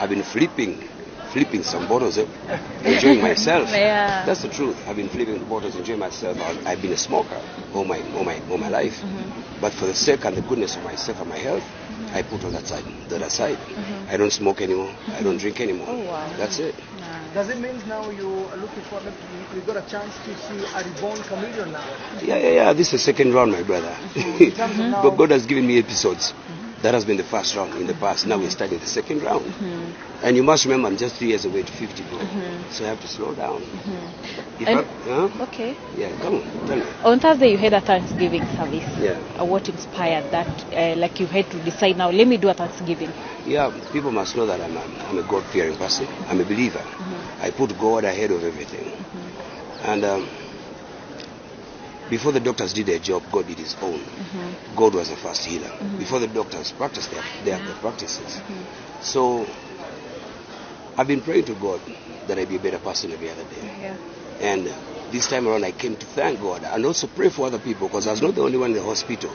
I've been flipping some bottles, enjoying myself. Yeah. That's the truth. I've been flipping bottles, enjoying myself. I've been a smoker all my life. But for the sake and the goodness of myself and my health, I put on that side. I don't smoke anymore. I don't drink anymore. Oh, wow. That's it. Does it mean now you are looking for, you got a chance to see a reborn Chameleon now? Yeah. This is the second round, my brother. But God has given me episodes. That has been the first round in the past. Now we're starting the second round. And you must remember, I'm just 3 years away to 50, bro. So I have to slow down. Okay. Yeah, come on, tell me. On Thursday, you had a Thanksgiving service. Yeah. What inspired that? Like you had to decide now, let me do a Thanksgiving. Yeah, people must know that I'm a God-fearing person. I'm a believer. I put God ahead of everything. And before the doctors did their job, God did his own. God was the first healer. Before the doctors practiced their practices. So I've been praying to God that I be a better person every other day. Yeah. And this time around I came to thank God and also pray for other people, because I was not the only one in the hospital.